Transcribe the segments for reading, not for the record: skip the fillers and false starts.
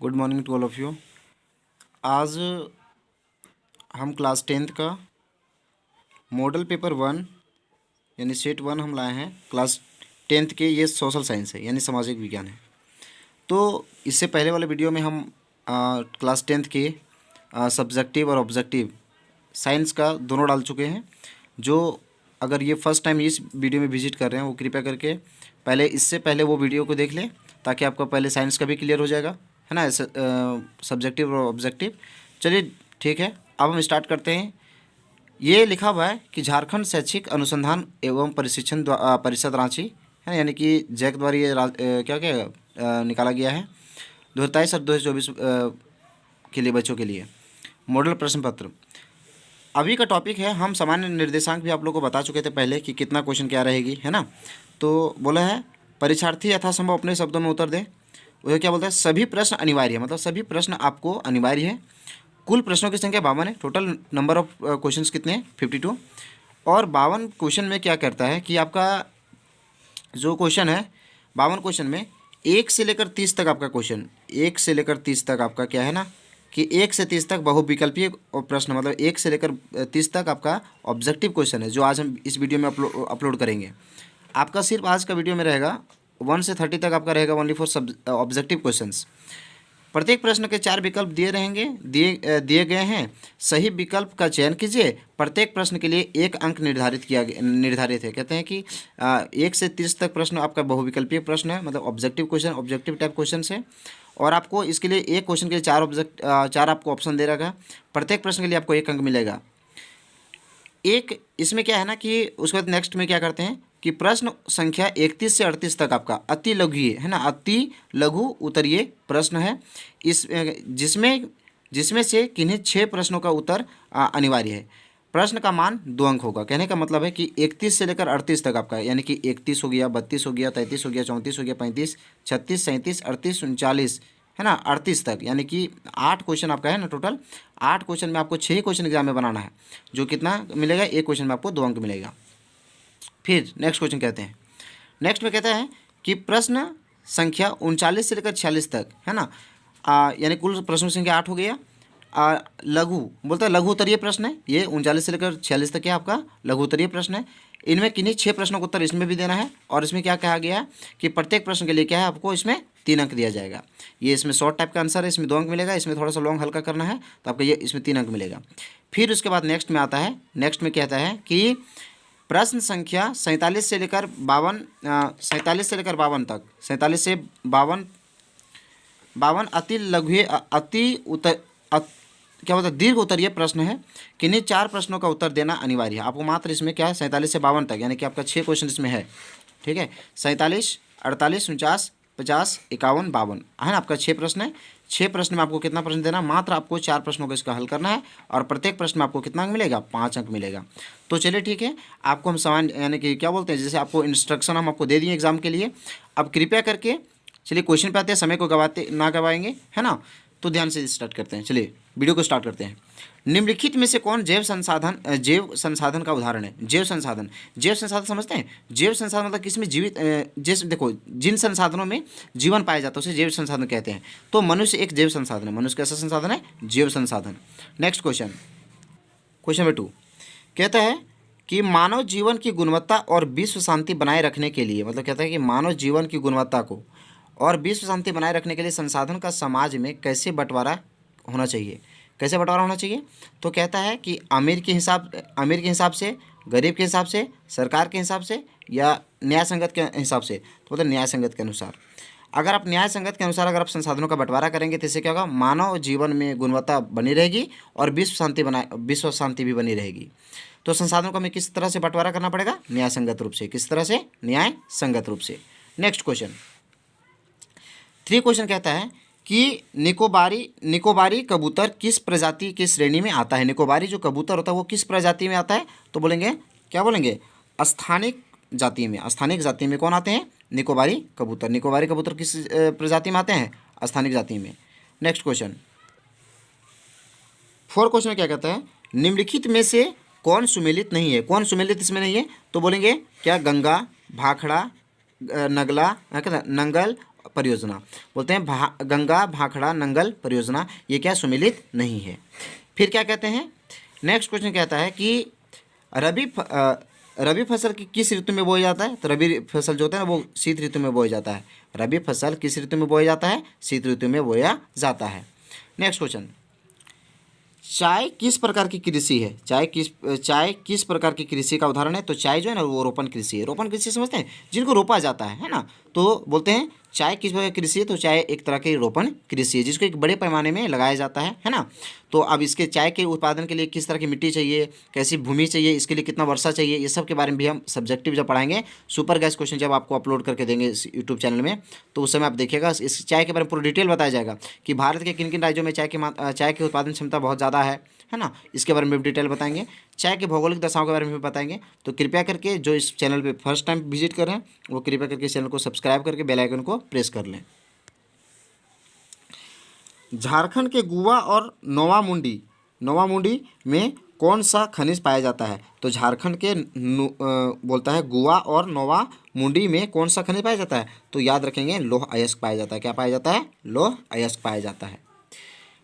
Good morning to all of you. आज हम class 10th का मॉडल पेपर 1 यानी सेट 1 हम लाए हैं। क्लास 10th के ये सोशल साइंस है यानी सामाजिक विज्ञान है। तो इससे पहले वाले वीडियो में हम क्लास 10th के सब्जेक्टिव और ऑब्जेक्टिव साइंस का दोनों डाल चुके हैं। जो अगर ये फर्स्ट टाइम इस वीडियो में विजिट कर रहे हैं वो कृपया करके पहले इससे पहले वो वीडियो को देख लें, ताकि आपका पहले साइंस का भी क्लियर हो जाएगा, है ना, सब्जेक्टिव और ऑब्जेक्टिव। चलिए ठीक है, अब हम स्टार्ट करते हैं। ये लिखा हुआ है कि झारखंड शैक्षिक अनुसंधान एवं प्रशिक्षण परिषद रांची, है ना, यानी कि जैक द्वारा ये क्या क्या निकाला गया है 2023 और 2024 के लिए बच्चों के लिए मॉडल प्रश्न पत्र। अभी का टॉपिक है, हम सामान्य निर्देशांक भी आप लोगों को बता चुके थे पहले कि कितना क्वेश्चन क्या रहेगी, है ना। तो बोला है परीक्षार्थी यथासंभव अपने शब्दों में उत्तर दे। वो क्या बोलता है, सभी प्रश्न अनिवार्य है, मतलब सभी प्रश्न आपको अनिवार्य है। कुल प्रश्नों की संख्या 52 है। टोटल नंबर ऑफ क्वेश्चंस कितने हैं 52। और 52 क्वेश्चन में क्या करता है कि आपका जो क्वेश्चन है 52 क्वेश्चन में 1 से लेकर 30 तक आपका क्वेश्चन, 1 से लेकर 30 तक आपका क्या है ना कि 1 से 30 तक बहुविकल्पीय प्रश्न, मतलब 1 से लेकर 30 तक आपका ऑब्जेक्टिव क्वेश्चन है, जो आज हम इस वीडियो में अपलोड करेंगे। आपका सिर्फ आज का वीडियो में रहेगा 1 से 30 तक आपका रहेगा ओनली फॉर ऑब्जेक्टिव क्वेश्चंस। प्रत्येक प्रश्न के 4 विकल्प दिए गए हैं। सही विकल्प का चयन कीजिए। प्रत्येक प्रश्न के लिए 1 अंक निर्धारित है। कहते हैं कि 1 से 30 तक प्रश्न आपका बहुविकल्पीय प्रश्न है, मतलब objective question, objective type question है। और आपको इसके लिए एक क्वेश्चन के लिए 4 आपको ऑप्शन दे रखा है। प्रत्येक प्रश्न के लिए आपको 1 अंक मिलेगा। एक इसमें क्या है ना कि उसके बाद नेक्स्ट में क्या करते हैं कि प्रश्न संख्या 31 से 38 तक आपका अति लघु है ना, अति लघु उत्तरीय प्रश्न है। इस जिसमें से किन्हीं 6 प्रश्नों का उत्तर अनिवार्य है। प्रश्न का मान 2 अंक होगा। कहने का मतलब है कि 31 से लेकर 38 तक आपका, यानी कि 31 हो गया, 32 हो गया, 33 हो गया, 34 हो गया, 35, 36, 37, 38, 39, है ना, 38 तक, यानी कि 8 क्वेश्चन आपका है ना। टोटल 8 क्वेश्चन में आपको 6 क्वेश्चन एग्जाम में बनाना है, जो कितना मिलेगा, 1 क्वेश्चन में आपको 2 अंक मिलेगा। फिर नेक्स्ट क्वेश्चन कहते हैं, नेक्स्ट में कहता है कि प्रश्न संख्या 39 से लेकर 46 तक, है ना, यानी कुल प्रश्न संख्या 8 हो गया। लघु बोलता है लघु उत्तरीय प्रश्न है, ये 39 से लेकर 46 तक क्या आपका लघु उत्तरीय प्रश्न है। इनमें किन्हीं 6 प्रश्नों का उत्तर इसमें भी देना है। और इसमें क्या कहा गया है कि प्रत्येक प्रश्न के लिए क्या है, आपको इसमें 3 अंक दिया जाएगा। ये इसमें शॉर्ट टाइप का आंसर है, इसमें 2 अंक मिलेगा। इसमें थोड़ा सा लॉन्ग हल्का करना है तो आपका ये इसमें 3 अंक मिलेगा। फिर उसके बाद नेक्स्ट में आता है, नेक्स्ट में कहता है कि प्रश्न संख्या 47 से लेकर 52 तक, 47 से 52 अति लघु क्या बोलते हैं दीर्घ उत्तरीय प्रश्न है। किन्हीं 4 प्रश्नों का उत्तर देना अनिवार्य है। आपको मात्र इसमें क्या है 47 से 52 तक, यानी कि आपका 6 क्वेश्चन इसमें है, ठीक है। 47, 48, 49, 50, 51, 52, है ना, आपका 6 प्रश्न है। 6 प्रश्न में आपको कितना प्रश्न देना, मात्र आपको 4 प्रश्नों का इसका हल करना है। और प्रत्येक प्रश्न में आपको कितना अंक मिलेगा, 5 अंक मिलेगा। तो चलिए ठीक है, आपको हम समान यानी कि क्या बोलते हैं, जैसे आपको इंस्ट्रक्शन हम आपको दे दिए एग्जाम के लिए। अब कृपया करके चलिए क्वेश्चन पे आते हैं, समय को गवाएंगे, है ना। तो ध्यान से स्टार्ट करते हैं, चलिए वीडियो को स्टार्ट करते हैं। निम्नलिखित में से कौन जैव संसाधन का उदाहरण है। जैव संसाधन समझते हैं। जैव संसाधन मतलब किसमें जीवित, जैसे देखो जिन संसाधनों में जीवन पाया जाता है उसे जैव संसाधन कहते हैं। तो मनुष्य एक जैव संसाधन है। मनुष्य कैसा संसाधन है, जैव संसाधन। नेक्स्ट क्वेश्चन नंबर 2 कहता है कि मानव जीवन की गुणवत्ता और विश्व शांति बनाए रखने के लिए, मतलब कहता है कि मानव जीवन की गुणवत्ता को और विश्व शांति बनाए रखने के लिए संसाधन का समाज में कैसे बंटवारा होना चाहिए, कैसे बंटवारा होना चाहिए। तो कहता है कि अमीर के हिसाब से, गरीब के हिसाब से, सरकार के हिसाब से, या न्याय संगत के हिसाब से। तो मतलब न्याय संगत के अनुसार। अगर आप न्याय संगत के अनुसार अगर आप संसाधनों का बंटवारा करेंगे तो इससे क्या होगा, मानव जीवन में गुणवत्ता बनी रहेगी और विश्व शांति भी बनी रहेगी। तो संसाधनों को हमें किस तरह से बंटवारा करना पड़ेगा, न्याय संगत रूप से। किस तरह से, न्याय संगत रूप से। नेक्स्ट क्वेश्चन 3 क्वेश्चन कहता है कि निकोबारी कबूतर किस प्रजाति की श्रेणी में आता है। निकोबारी जो कबूतर होता है वो किस प्रजाति में आता है, तो बोलेंगे क्या बोलेंगे, स्थानिक जाति में। स्थानिक जाति में कौन आते हैं, निकोबारी कबूतर। निकोबारी कबूतर किस प्रजाति में आते हैं, स्थानिक जाति में। नेक्स्ट क्वेश्चन 4 क्वेश्चन में क्या कहता है, निम्नलिखित में से कौन सुमेलित नहीं है। कौन सुमेलित इसमें नहीं है, तो बोलेंगे क्या, गंगा, भाखड़ा, नगला, नंगल, परियोजना। बोलते हैं गंगा भाखड़ा नंगल परियोजना, ये क्या सुमेलित नहीं है। फिर क्या कहते हैं, नेक्स्ट क्वेश्चन कहता है कि रबी फसल किस ऋतु में बोया जाता है। तो रबी फसल जो होता है ना वो शीत ऋतु में बोया जाता है। रबी फसल किस ऋतु में बोया जाता है, शीत ऋतु में बोया जाता है। नेक्स्ट क्वेश्चन, चाय किस प्रकार की कृषि है। चाय किस प्रकार की कृषि का उदाहरण है। तो चाय जो है ना वो रोपण कृषि है। रोपण कृषि समझते हैं, जिनको रोपा जाता है ना। तो बोलते हैं चाय किस प्रकार की कृषि है। तो चाय एक तरह की रोपण कृषि है, जिसको एक बड़े पैमाने में लगाया जाता है ना। तो अब इसके चाय के उत्पादन के लिए किस तरह की मिट्टी चाहिए, कैसी भूमि चाहिए, इसके लिए कितना वर्षा चाहिए, ये सब के बारे में भी हम सब्जेक्टिव जब पढ़ाएंगे, सुपर गैस क्वेश्चन जब आपको अपलोड करके देंगे इस यूट्यूब चैनल में, तो उस समय आप देखिएगा इस चाय के बारे में पूरा डिटेल बताया जाएगा कि भारत के किन किन राज्यों में चाय की उत्पादन क्षमता बहुत ज़्यादा है ना। इसके बारे में भी डिटेल बताएंगे। चाय के भौगोलिक दशाओं के बारे में भी बताएंगे। तो कृपया करके जो इस चैनल पे फर्स्ट टाइम विजिट कर रहे हैं वो कृपया करके इस चैनल को सब्सक्राइब करके बेल आइकन को प्रेस कर लें। झारखंड के गुवा और नोवा मुंडी में कौन सा खनिज पाया जाता है। तो झारखंड के बोलता है गुवा और नोवा मुंडी में कौन सा खनिज पाया जाता है। तो याद रखेंगे लौह अयस्क पाया जाता है। क्या पाया जाता है, लौह अयस्क पाया जाता है।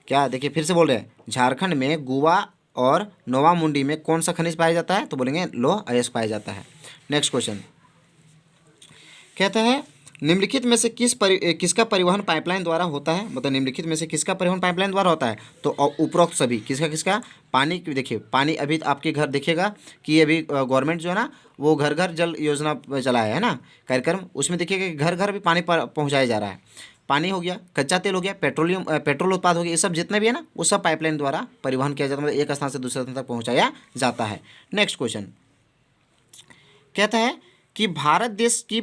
क्या देखिए फिर से बोल रहे हैं, झारखंड में गुवा और नोवा मुंडी में कौन सा खनिज पाया जाता है। तो बोलेंगे लौह अयस्क पाया जाता है। नेक्स्ट क्वेश्चन कहता है निम्नलिखित में से किसका परिवहन पाइपलाइन द्वारा होता है। मतलब निम्नलिखित में से किसका परिवहन पाइपलाइन द्वारा होता है। तो उपरोक्त सभी किसका पानी, देखिए पानी अभी आपके घर देखिएगा कि अभी गवर्नमेंट जो है ना वो घर घर जल योजना चलाया है ना कार्यक्रम, उसमें देखिएगा कि घर घर भी पानी पहुँचाया जा रहा है। पानी हो गया, कच्चा तेल हो गया, पेट्रोल उत्पाद हो गया, ये सब जितने भी है ना वो सब पाइपलाइन द्वारा परिवहन किया जाता है। मतलब एक स्थान से दूसरे स्थान तक पहुँचाया जाता है। नेक्स्ट क्वेश्चन कहता है कि भारत देश की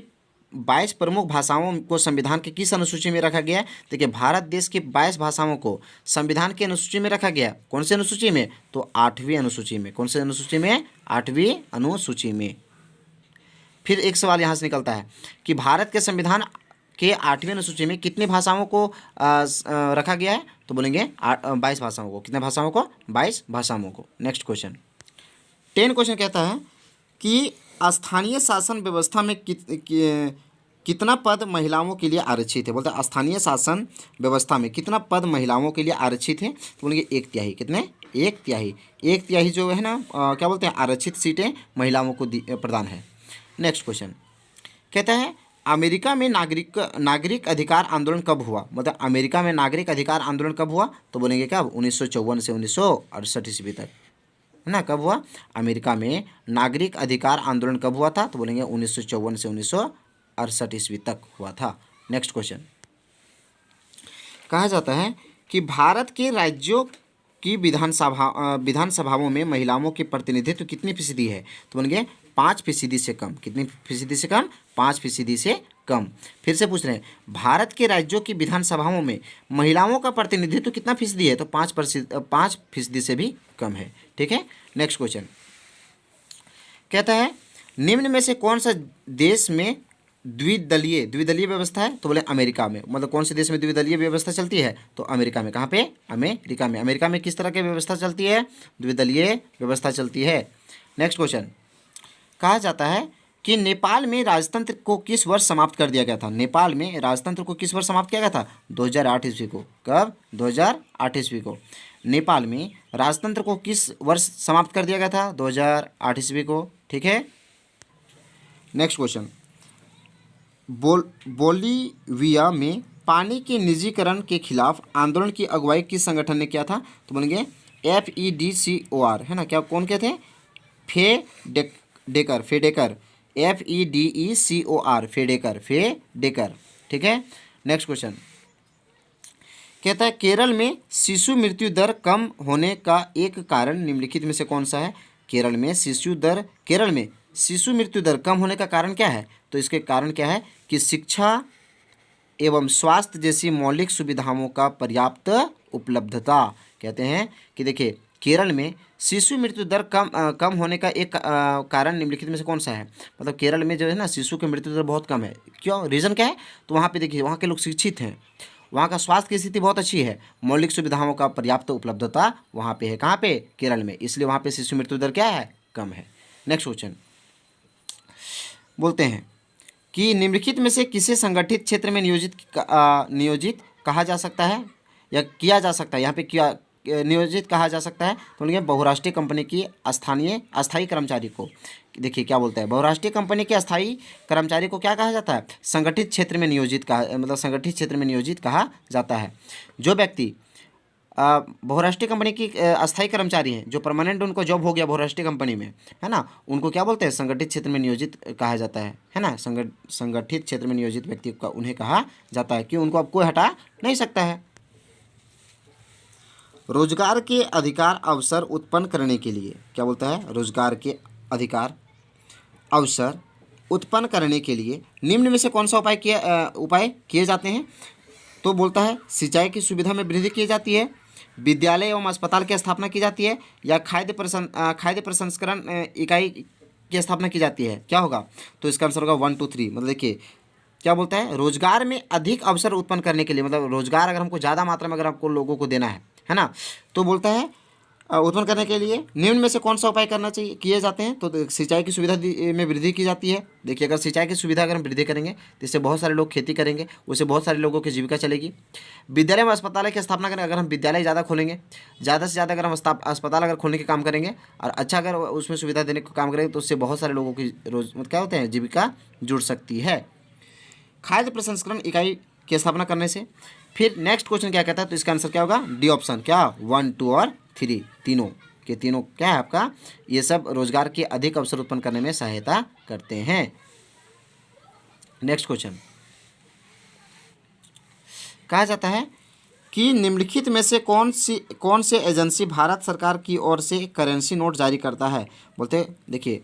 22 प्रमुख भाषाओं को संविधान के किस अनुसूची में रखा गया है। देखिए भारत देश की 22 भाषाओं को संविधान की अनुसूची में रखा गया। कौन से अनुसूची में। तो 8वीं अनुसूची में। कौन से अनुसूची में, 8वीं अनुसूची में। फिर एक सवाल यहाँ से निकलता है कि भारत के संविधान के 8वीं अनुसूची में कितनी भाषाओं को रखा गया है। तो बोलेंगे 22 भाषाओं को। कितने भाषाओं को, 22 भाषाओं को। नेक्स्ट क्वेश्चन 10 क्वेश्चन कहता है कि स्थानीय शासन व्यवस्था में कितना पद महिलाओं के लिए आरक्षित है। बोलते हैं स्थानीय शासन व्यवस्था में कितना पद महिलाओं के लिए आरक्षित है। तो बोलेंगे 1/3। कितने, 1/3। 1/3 जो है ना क्या बोलते हैं आरक्षित सीटें महिलाओं को प्रदान है। नेक्स्ट क्वेश्चन कहता है अमेरिका में नागरिक अधिकार आंदोलन कब हुआ। मतलब अमेरिका में नागरिक अधिकार आंदोलन कब हुआ। तो बोलेंगे कब, 1954 से 1968 ईस्वी तक, है ना। कब हुआ, अमेरिका में नागरिक अधिकार आंदोलन कब हुआ था। तो बोलेंगे 1954 से 1968 ईस्वी तक हुआ था। नेक्स्ट क्वेश्चन कहा जाता है कि भारत के राज्यों की विधानसभाओं में महिलाओं की प्रतिनिधित्व कितनी फीसदी है। तो बोलेंगे 5% से कम। कितनी फीसदी से कम, 5% से कम। फिर से पूछ रहे हैं भारत के राज्यों की विधानसभाओं में महिलाओं का प्रतिनिधित्व कितना फीसदी है। तो 5% से भी कम है। ठीक है। नेक्स्ट क्वेश्चन कहता है निम्न में से कौन सा देश में द्विदलीय व्यवस्था है। तो बोले अमेरिका में। मतलब कौन से देश में द्विदलीय व्यवस्था चलती है। तो अमेरिका में। कहाँ पे, अमेरिका में। अमेरिका में किस तरह की व्यवस्था चलती है, द्विदलीय व्यवस्था चलती है। नेक्स्ट क्वेश्चन कहा जाता है कि नेपाल में राजतंत्र को किस वर्ष समाप्त कर दिया गया था। नेपाल में राजतंत्र को किस वर्ष समाप्त किया गया था। 2008 ईस्वी को। कब, 2008 ईस्वी को। नेपाल में राजतंत्र को किस वर्ष समाप्त कर दिया गया था, 2008 ईस्वी को। ठीक है। नेक्स्ट क्वेश्चन बोलीविया में पानी के निजीकरण के खिलाफ आंदोलन की अगुवाई किस संगठन ने किया था। तो बोलेंगे FEDCOR, है ना। क्या, कौन के थे, फेडेकर, FEDECOR, फेडेकर। ठीक है। नेक्स्ट क्वेश्चन कहता है केरल में शिशु मृत्यु दर कम होने का एक कारण निम्नलिखित में से कौन सा है। केरल में शिशु मृत्यु दर कम होने का कारण क्या है। तो इसके कारण क्या है कि शिक्षा एवं स्वास्थ्य जैसी मौलिक सुविधाओं का पर्याप्त उपलब्धता। कहते हैं कि देखिए केरल में शिशु मृत्यु दर कम होने का एक कारण निम्नलिखित में से कौन सा है। मतलब केरल में जो है ना शिशु की मृत्यु दर बहुत कम है। क्यों, रीज़न क्या है। तो वहाँ पे देखिए वहाँ के लोग शिक्षित हैं, वहाँ का स्वास्थ्य की स्थिति बहुत अच्छी है, मौलिक सुविधाओं का पर्याप्त उपलब्धता वहाँ पे है। कहाँ पे, केरल में। इसलिए वहाँ पे शिशु मृत्यु दर क्या है, कम है। नेक्स्ट क्वेश्चन बोलते हैं कि निम्नलिखित में से किसे संगठित क्षेत्र में नियोजित कहा जा सकता है या किया जा सकता है। यहाँ पे क्या नियोजित कहा जा सकता है, तो बोलेंगे बहुराष्ट्रीय कंपनी की अस्थायी कर्मचारी को। देखिए क्या बोलता है, बहुराष्ट्रीय कंपनी के अस्थायी कर्मचारी को क्या कहा जाता है, संगठित क्षेत्र में नियोजित कहा, मतलब संगठित क्षेत्र में नियोजित कहा जाता है। जो व्यक्ति बहुराष्ट्रीय कंपनी की अस्थायी कर्मचारी हैं, जो परमानेंट उनको जॉब हो गया बहुराष्ट्रीय कंपनी में, है ना, उनको क्या बोलते हैं, संगठित क्षेत्र में नियोजित कहा जाता है ना। संगठित क्षेत्र में नियोजित व्यक्ति का उन्हें कहा जाता है कि उनको अब कोई हटा नहीं सकता है। रोजगार के अधिकार अवसर उत्पन्न करने के लिए क्या बोलता है, रोजगार के अधिकार अवसर उत्पन्न करने के लिए निम्न में से कौन सा उपाय किए जाते हैं। तो बोलता है सिंचाई की सुविधा में वृद्धि की जाती है, विद्यालय एवं अस्पताल की स्थापना की जाती है, या खाद्य प्रसंस्करण इकाई की स्थापना की जाती है। क्या होगा, तो इसका आंसर होगा 1 2 3। मतलब देखिए क्या बोलता है, रोजगार में अधिक अवसर उत्पन्न करने के लिए, मतलब रोजगार अगर हमको ज़्यादा मात्रा में अगर आपको लोगों को देना है ना, तो बोलता है उत्पन्न करने के लिए निम्न में से कौन सा उपाय करना चाहिए, किए जाते हैं। तो सिंचाई की सुविधा में वृद्धि की जाती है। देखिए अगर सिंचाई की सुविधा अगर हम वृद्धि करेंगे तो इससे बहुत सारे लोग खेती करेंगे, उससे बहुत सारे लोगों की जीविका चलेगी। विद्यालय में अस्पताल की स्थापना करें, अगर हम विद्यालय ज़्यादा खोलेंगे, ज़्यादा से ज़्यादा अगर हम अस्पताल अगर खोलने के काम करेंगे और अच्छा अगर उसमें सुविधा देने का काम करेंगे, तो उससे बहुत सारे लोगों की मतलब क्या होते हैं, जीविका जुड़ सकती है। खाद्य प्रसंस्करण इकाई की स्थापना करने से। फिर नेक्स्ट क्वेश्चन क्या कहता है, तो इसका आंसर क्या होगा, डी ऑप्शन। क्या 1 2 और 3 तीनों के तीनों क्या है आपका, ये सब रोजगार के अधिक अवसर उत्पन्न करने में सहायता करते हैं। नेक्स्ट क्वेश्चन कहा जाता है कि निम्नलिखित में से कौन से एजेंसी भारत सरकार की ओर से करेंसी नोट जारी करता है। बोलते देखिए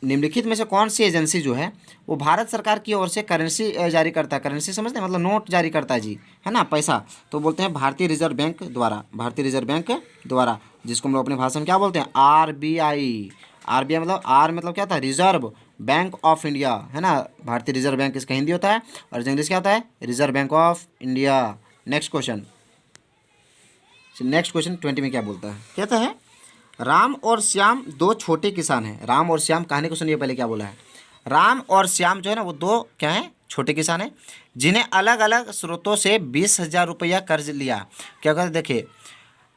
निम्नलिखित में से कौन सी एजेंसी जो है वो भारत सरकार की ओर से करेंसी जारी करता है। करेंसी समझते हैं, मतलब नोट जारी करता है जी, है ना, पैसा। तो बोलते हैं भारतीय रिजर्व बैंक द्वारा, भारतीय रिजर्व बैंक द्वारा, जिसको हम लोग अपने भाषा में क्या बोलते हैं, आरबीआई। आरबीआई मतलब आर मतलब क्या था, रिजर्व बैंक ऑफ इंडिया, है ना, भारतीय रिजर्व बैंक इसका हिंदी होता है, और इंग्लिश क्या होता है, reserve bank of India. Next question 20 में क्या बोलता है, कहता है राम और श्याम दो छोटे किसान हैं। राम और श्याम, कहानी को सुनिए पहले क्या बोला है। राम और श्याम जो है ना वो दो क्या है, छोटे किसान हैं, जिन्हें अलग अलग स्रोतों से 20,000 रुपया कर्ज लिया। क्या कहते हैं, देखिए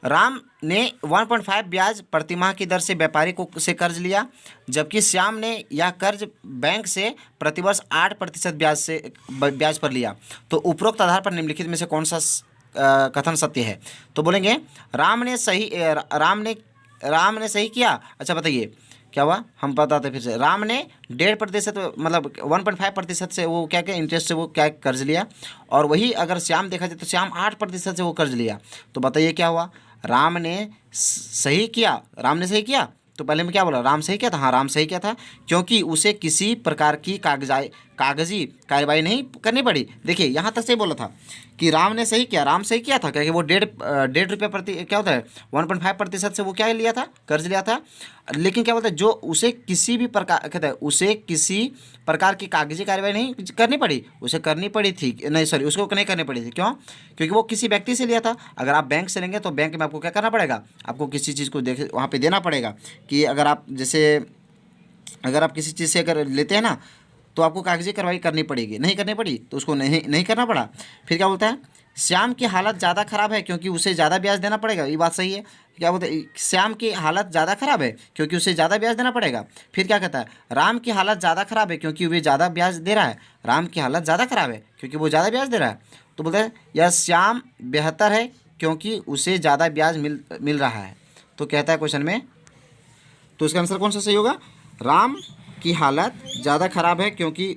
राम ने 1.5 ब्याज प्रतिमाह की दर से व्यापारी को से कर्ज लिया, जबकि श्याम ने यह कर्ज बैंक से प्रतिवर्ष 8% ब्याज पर लिया। तो उपरोक्त आधार पर निम्नलिखित में से कौन सा कथन सत्य है। तो बोलेंगे राम ने सही किया। अच्छा बताइए क्या हुआ, हम बताते फिर से। राम ने 1.5% मतलब 1.5% से वो क्या इंटरेस्ट से वो क्या कर्ज लिया, और वही अगर श्याम देखा जाए तो श्याम 8% से वो कर्ज लिया। तो बताइए क्या हुआ, राम ने सही किया, राम ने सही किया। तो पहले मैं क्या बोला, राम सही किया था, हाँ राम सही किया था, क्योंकि उसे किसी प्रकार की कागजी कार्रवाई नहीं करनी पड़ी। देखिए यहाँ तक सही बोला था कि राम ने सही किया, राम सही किया था, क्योंकि वो 1.5 रुपये प्रति क्या होता है 1.5% से वो क्या लिया था, कर्ज लिया था। लेकिन क्या बोलते हैं, जो उसे किसी भी प्रकार कहते हैं उसे किसी प्रकार की कागजी कार्रवाई नहीं करनी पड़ी, उसे करनी पड़ी थी, नहीं सॉरी उसको नहीं करनी पड़ी थी। क्यों, क्योंकि वो किसी व्यक्ति से लिया था। अगर आप बैंक से लेंगे तो बैंक में आपको क्या करना पड़ेगा, आपको किसी चीज़ को देख वहाँ पे देना पड़ेगा कि अगर आप जैसे अगर आप किसी चीज़ से अगर लेते हैं ना तो आपको कागजी कार्रवाई करनी पड़ेगी, नहीं करनी पड़ी तो उसको नहीं करना पड़ा। फिर क्या बोलता है, श्याम की हालत ज़्यादा ख़राब है क्योंकि उसे ज़्यादा ब्याज देना पड़ेगा। ये बात सही है। क्या बोलते हैं, श्याम की हालत ज़्यादा ख़राब है क्योंकि उसे ज़्यादा ब्याज देना पड़ेगा। फिर क्या कहता है, राम की हालत ज़्यादा ख़राब है क्योंकि वे ज़्यादा ब्याज दे रहा है। राम की हालत ज़्यादा ख़राब है क्योंकि वो ज़्यादा ब्याज दे रहा है। तो बोलते हैं यह श्याम बेहतर है क्योंकि उसे ज़्यादा ब्याज मिल रहा है। तो कहता है क्वेश्चन में, तो इसका आंसर कौन सा सही होगा, राम की हालत ज़्यादा ख़राब है क्योंकि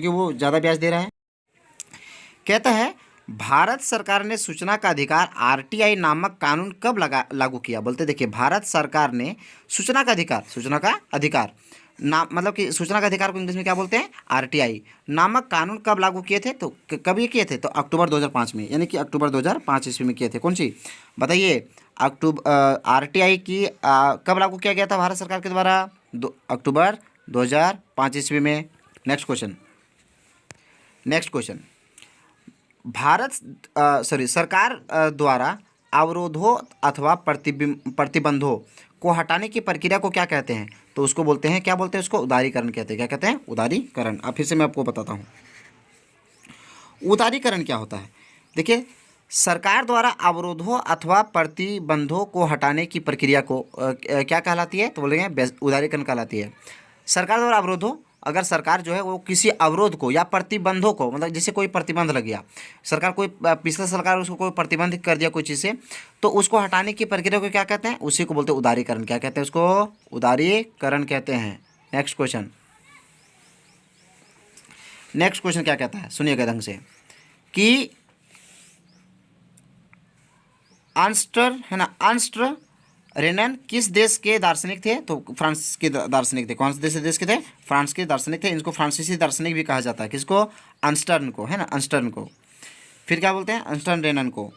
वो ज़्यादा ब्याज दे रहा है। कहता है भारत सरकार ने सूचना का अधिकार आरटीआई नामक कानून कब लागू किया। बोलते देखिए भारत सरकार ने सूचना का अधिकार नाम मतलब कि सूचना का अधिकार को इंग्लिश में क्या बोलते हैं, आरटीआई नामक कानून कब लागू किए थे। तो कब ये किए थे, तो अक्टूबर 2005 में, यानी कि अक्टूबर 2005 ईस्वी में किए थे। कौन सी बताइए, आरटीआई की कब लागू किया गया था भारत सरकार के द्वारा, अक्टूबर 2005 ईस्वी में। नेक्स्ट क्वेश्चन सरकार द्वारा अवरोधों अथवा प्रतिबंधों को हटाने की प्रक्रिया को क्या कहते हैं? तो उसको बोलते हैं, क्या बोलते हैं उसको? उदारीकरण कहते हैं। क्या कहते हैं? उदारीकरण। अब फिर से मैं आपको बताता हूँ उदारीकरण क्या होता है। देखिए, सरकार द्वारा अवरोधों अथवा प्रतिबंधों को हटाने की प्रक्रिया को क्या कहलाती है? तो बोलेंगे उदारीकरण कहलाती है। सरकार द्वारा अवरोधों, अगर सरकार जो है वो किसी अवरोध को या प्रतिबंधों को, मतलब जैसे कोई प्रतिबंध लग गया, सरकार कोई पिछला सरकार उसको कोई प्रतिबंध कर दिया कोई चीज़ से, तो उसको हटाने की प्रक्रिया को क्या कहते हैं? उसी को बोलते हैं उदारीकरण। क्या कहते हैं उसको? उदारीकरण कहते हैं। नेक्स्ट क्वेश्चन क्या कहता है, सुनिएगा ढंग से, कि आर्नस्ट है ना, आर्नस्ट रेनन किस देश के दार्शनिक थे? तो फ्रांस के दार्शनिक थे। कौन से देश के थे? फ्रांस के दार्शनिक थे। इनको फ्रांसीसी दार्शनिक भी कहा जाता है। किसको? अर्नस्ट को, है ना, अर्नस्ट को। फिर क्या बोलते हैं? अर्नस्ट रेनन को।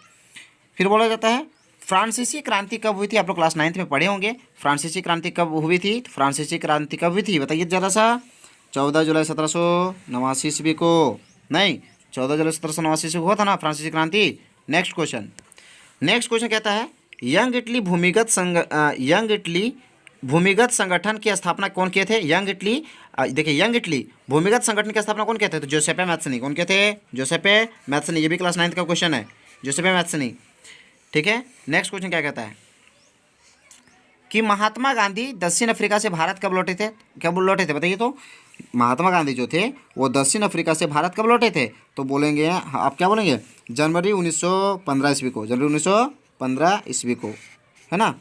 फिर बोला जाता है फ्रांसीसी क्रांति कब हुई थी? आप लोग क्लास 9th में पढ़े होंगे। फ्रांसीसी क्रांति कब हुई थी? तो फ्रांसीसी क्रांति कब हुई थी बताइए ज़रा सा। 14 जुलाई 1789 ईस्वी को। नहीं, 14 जुलाई 1789 ईस्वी को हुआ था ना फ्रांसीसी क्रांति। नेक्स्ट क्वेश्चन कहता है यंग इटली भूमिगत संगठन की स्थापना कौन किए थे? देखिए, यंग इटली भूमिगत संगठन की स्थापना कौन किए थे? तो जोसेपे मैत्सनी। कौन किए थे? जोसेपे मैत्सनी। ये भी क्लास 9th का क्वेश्चन है, जोसेपे मैत्सनी। ठीक है। नेक्स्ट क्वेश्चन क्या कहता है कि महात्मा गांधी दक्षिण अफ्रीका से भारत कब लौटे थे? कब लौटे थे बताइए। तो महात्मा गांधी जो थे वो दक्षिण अफ्रीका से भारत कब लौटे थे? तो बोलेंगे आप, क्या बोलेंगे? जनवरी 1915 ईस्वी को। जनवरी 1915 ईस्वी को, है ना।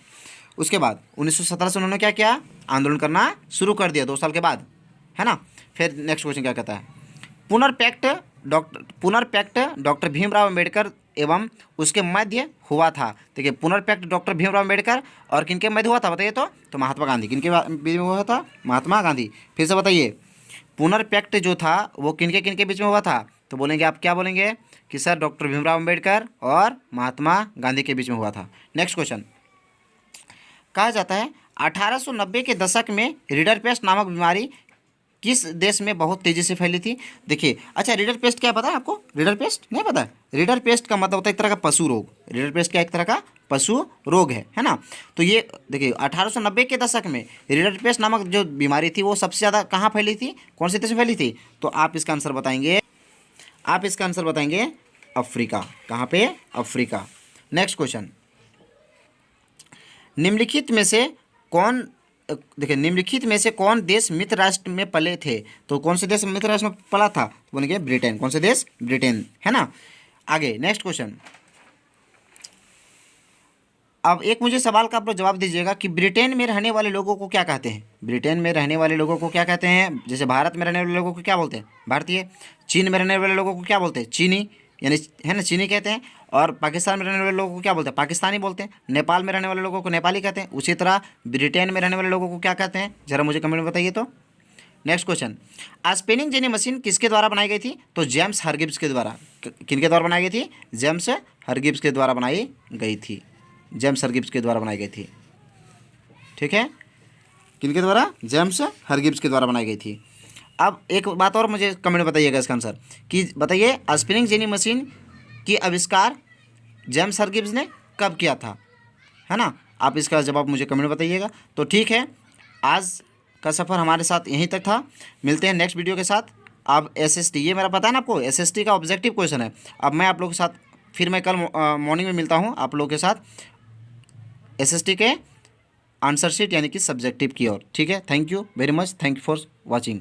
उसके बाद 1917 से उन्होंने क्या किया? आंदोलन करना शुरू कर दिया 2 साल के बाद, है ना। फिर नेक्स्ट क्वेश्चन क्या कहता है पुनर्पैक्ट डॉक्टर भीमराव अम्बेडकर एवं उसके मध्य हुआ था। देखिए, पुनर्पैक्ट डॉक्टर भीमराव अम्बेडकर और किनके मध्य हुआ था बताइए। तो महात्मा गांधी। किनके बीच में हुआ था? महात्मा गांधी। फिर से बताइए, पुनर्पैक्ट जो था वो किनके बीच में हुआ था? तो बोलेंगे आप, क्या बोलेंगे कि सर डॉक्टर भीमराव अम्बेडकर और महात्मा गांधी के बीच में हुआ था। नेक्स्ट क्वेश्चन, कहा जाता है 1890 के दशक में रीडरपेस्ट नामक बीमारी किस देश में बहुत तेज़ी से फैली थी? देखिए, अच्छा, रीडरपेस्ट क्या पता है आपको? रीडरपेस्ट नहीं पता है? रीडरपेस्ट का मतलब होता है एक तरह का पशु रोग। रीडरपेस्ट क्या एक तरह का पशु रोग है ना। तो ये देखिए 1890 के दशक में रीडरपेस्ट नामक जो बीमारी थी वो सबसे ज़्यादा कहाँ फैली थी? कौन से देश में फैली थी? तो आप इसका आंसर बताएंगे अफ्रीका। कहाँ पे? अफ्रीका। नेक्स्ट क्वेश्चन, निम्नलिखित में से कौन देश मित्र राष्ट्र में पले थे? तो कौन से देश मित्र राष्ट्र में पला था? बोलेंगे ब्रिटेन। कौन से देश? ब्रिटेन, है ना। आगे नेक्स्ट क्वेश्चन, अब एक मुझे सवाल का आप लोग जवाब दीजिएगा कि ब्रिटेन में रहने वाले लोगों को क्या कहते हैं? ब्रिटेन में रहने वाले लोगों को क्या कहते हैं? जैसे भारत में रहने वाले लोगों को क्या बोलते हैं? भारतीय। चीन में रहने वाले लोगों को क्या बोलते हैं? चीनी, यानी, है ना, चीनी कहते हैं। और पाकिस्तान में रहने वाले लोगों को क्या बोलते हैं? पाकिस्तानी बोलते हैं। नेपाल में रहने वाले लोगों को नेपाली कहते हैं। उसी तरह ब्रिटेन में रहने वाले लोगों को क्या कहते हैं? ज़रा मुझे कमेंट में बताइए। तो next question, spinning jenny machine किसके द्वारा बनाई गई थी? तो जेम्स हरगिब्स के द्वारा। किनके द्वारा बनाई गई थी? जेम्स हरगिब्स के द्वारा बनाई गई थी। जेम्स हरगिब्स के द्वारा बनाई गई थी। ठीक है, किनके द्वारा? जेम्स हरगिब्स के द्वारा बनाई गई थी। अब एक बात और मुझे कमेंट बताइएगा इसका आंसर, कि बताइए स्पिनिंग जेनी मशीन की आविष्कार जेम्स हरगिब्स ने कब किया था, है ना। आप इसका जवाब मुझे कमेंट में बताइएगा। तो ठीक है, आज का सफ़र हमारे साथ यहीं तक था। मिलते हैं नेक्स्ट वीडियो के साथ। अब SST, ये मेरा पता है ना आपको, SST का ऑब्जेक्टिव क्वेश्चन है। अब मैं आप लोगों के साथ फिर मैं कल मॉर्निंग में मिलता हूँ आप लोगों के साथ SST के आंसर शीट यानी कि सब्जेक्टिव की ओर। ठीक है, thank you very much, thank you for watching.